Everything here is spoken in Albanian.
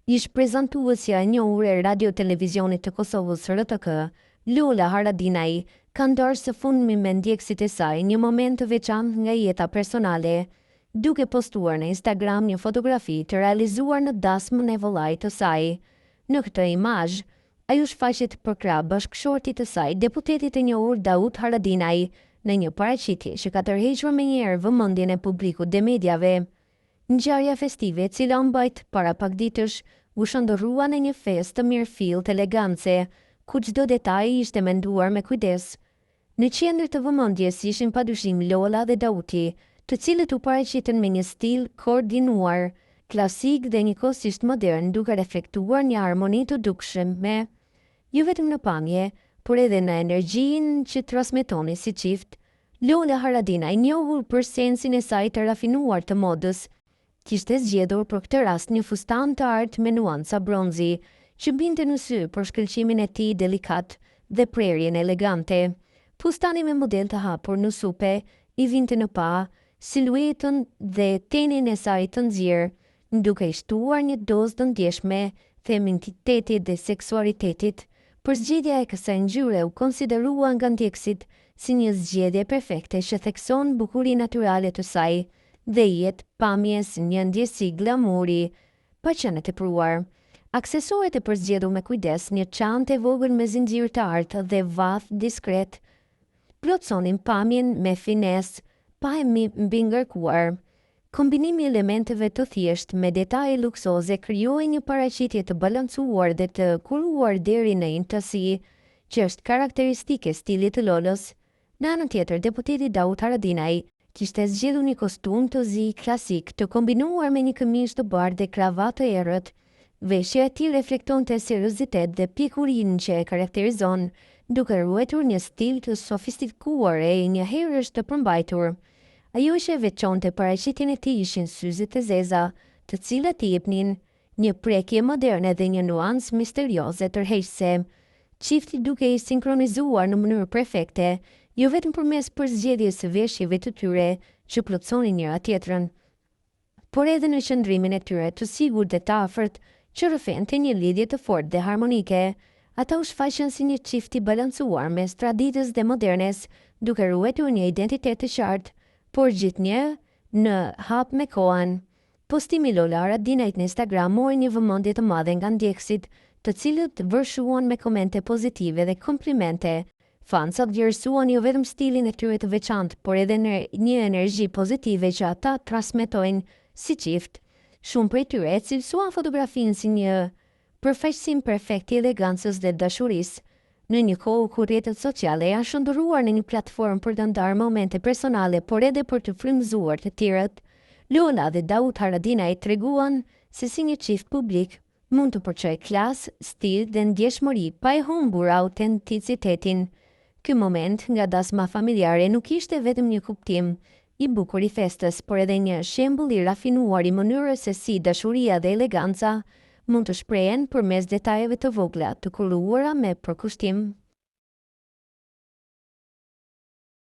Ish prezantuesja e njohur e radio-televizionit të Kosovës RTK, Lola Haradinaj, ka ndarë së fundmi me ndjekësit e saj një moment të veçantë nga jeta personale, duke postuar në Instagram një fotografi të realizuar në dasmën e vëllait të saj. Në këtë imazh, ajo shfaqet përkrah bashkëshortit të saj, deputetit e njohur Daud Haradinaj, në një paraqitje që ka tërhequr menjëherë vëmendjen e publikut dhe mediave. Ngjarja festive, e cila u mbajt para pak ditësh, u shndërrua në një festë të mirëfillt të elegance, ku çdo detaj ishte menduar me kujdes. Në qendër të vëmendjes ishin padyshim Lola dhe Dauti, të cilët u paraqiten me një stil koordinuar, klasik dhe njëkohësisht modern, duke reflektuar një harmoni të dukshme, jo vetëm në pamje, por edhe në energjinë që transmetoni si çift. Lola Haradinaj, njohur për sensin e saj të rafinuar të modës, kishte zgjedhur për këtë rast një fustan të artë me nuanca bronzi, që binte në sy për shkëlqimin e tij delikat dhe prerjen elegante. Fustani me model të hapur në supe i vinte në pa, siluetën dhe tenin e saj të nxjerrë, duke i shtuar një dozë të ndjeshme feminitetit dhe seksualitetit. Për zgjedhja e kësaj ngjyre u konsiderua nga ndjekësit si një zgjedhje perfekte që thekson bukurinë natyrale të saj dhe jetë pamjes një ndjesi glamuri, pa qenë të tepruar. Aksesoret e përzgjedhur me kujdes, një çantë e vogël me zinxhir të artë dhe vath diskret, plotësonin pamjen me finesë, pa e mbi ngarkuar. Kombinimi i elementeve të thjeshtë me detaje luksoze krijoi një paraqitje të balancuar dhe të kuruar deri në intasi, që është karakteristike stilit të Lolës. Në anën tjetër, deputeti Daud Haradinaj kishte zgjedhur një kostum të zi klasik të kombinuar me një këmishë të bardhë dhe kravatë të errët. Veshja e tij reflektonte seriozitet dhe pikurinë që e karakterizon, duke ruajtur një stil të sofistikuar e njëherësh të përmbajtur. Ajo që e veçonte paraqitjen e tij ishin syzet e zeza, të cilat i jepnin një prekje moderne dhe një nuancë misterioze tërheqëse. Çifti duke i sinkronizuar në mënyrë perfekte, jo vetëm përmes përzgjedhjes së veshjeve të tyre që plotësonin njëra tjetrën, por edhe në qëndrimin e tyre të sigurt dhe të afërt që rrëfente një lidhje të fortë dhe harmonike. Ata u shfaqën si një çift i balancuar mes traditës dhe modernes, duke ruajtur një identitet të qartë, por gjithnjë në hap me kohën. Postimi i Lola Haradinajt në Instagram mori një vëmendje të madhe nga ndjekësit, të cilët vërshuan me komente pozitive dhe komplimente. Fansat vlerësuan jo vetëm stilin e tyre të veçantë, por edhe një energji pozitive që ata transmetojnë si çift. Shumë prej tyre e cilësuan fotografinë si një përfaqësim perfekt i elegancës dhe dashurisë. Në një kohë ku rrjetet sociale janë shndërruar në një platformë për të ndarë momente personale, por edhe për të frymëzuar të tjerët, Lola dhe Daud Haradinaj treguan se si një çift publik mund të përçojë klasë, stil dhe ndjeshmëri pa e humbur autenticitetin. Ky moment nga dasma familjare nuk ishte vetëm një kuptim i bukur i festës, por edhe një shembull i rafinuar i mënyrës se si dashuria dhe eleganca mund të shprehen përmes detajeve të vogla të kuruara me përkushtim.